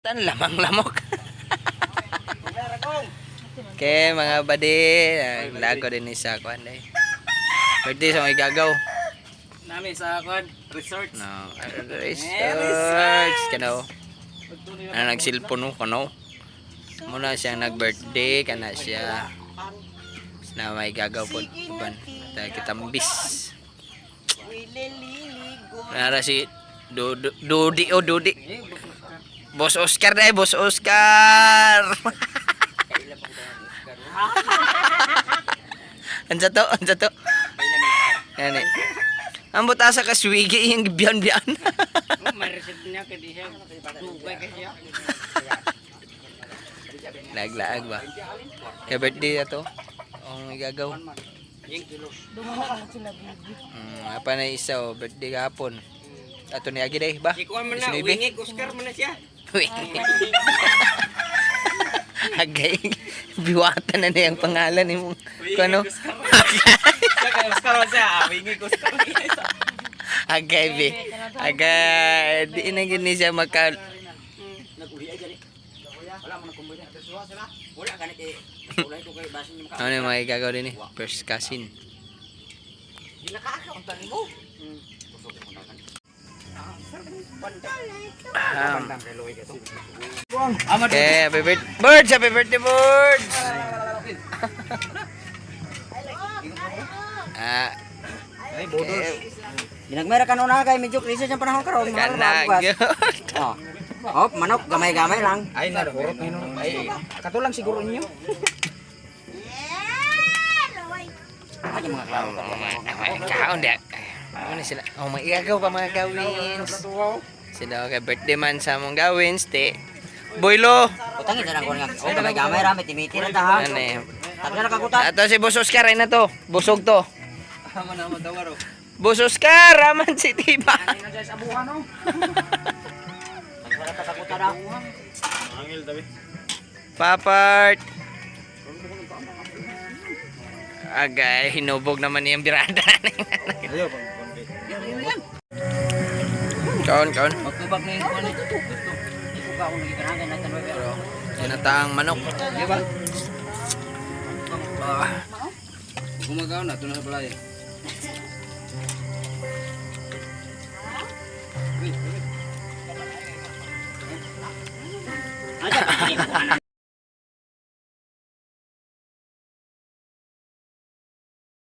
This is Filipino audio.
Tan lamang lamok. Okay, mga badi, lago din isa kuan day. Birthday sa may gagaw. Nami sa kuan resort. No, research kano. Ano nagsilpon no kano. Muna siyang nag-birthday kana siya. Na may gagaw pod uban. Ta kitambis. Nara si Dodi o Dodi. Boss Oscar dai, Boss Oscar. Ansa to? Yani. Ambot asa ka swigi yung biyan-biyan. Mariset niya kadi siya. Dugay ka siya. Lag-lag ba? Kaya birthday ato. Ang igagaw. Apa na isa o birthday kahapon. Ato ni Agi day ba? Ikuan man na wingi Oscar man na siya. Agay. Biwatan na na yung pangalan ni mo. Kano? Oscar man siya. Wingi Oscar. Agay be. Agay. Di na gini siya magka... Ano yung mga igagaw din eh? First cousin. Okay, happy birthday. Birds! Happy birthday, birds! Ay, bodos. Ginagmera ka na kay medyo krisis yung panahon karon. Kanag. Oh, manok gamay-gamay lang. Ay, narurot na yun. Ay, katulang siguro niyo. Ay, mga klaro. Kaon da. Ano sila? Oh, may igagaw pa mga gawins. Sila kay birthday man sa mong gawins, te. Boylo. Utangin na lang ko nga. Oh, gamay-gamay ra, miti-miti na ta ha. Ano eh. Tagna na kagutan. Ato si Boss Oscar ay na to. Busog to. Ama na madawaro. Boss Oscar, raman si Tiba. Ani na sa buhan no. Tagna ka kagutan na. Angel tabi. Papart. Agay, hinubog naman niyang birada. Ayo, Kaon. magtubag ni kuan ni. Iko ka kung nagikanagan na tanwa pero. Sinataang manok. Di ba? Gumagaw na tunan sa balay. Aja,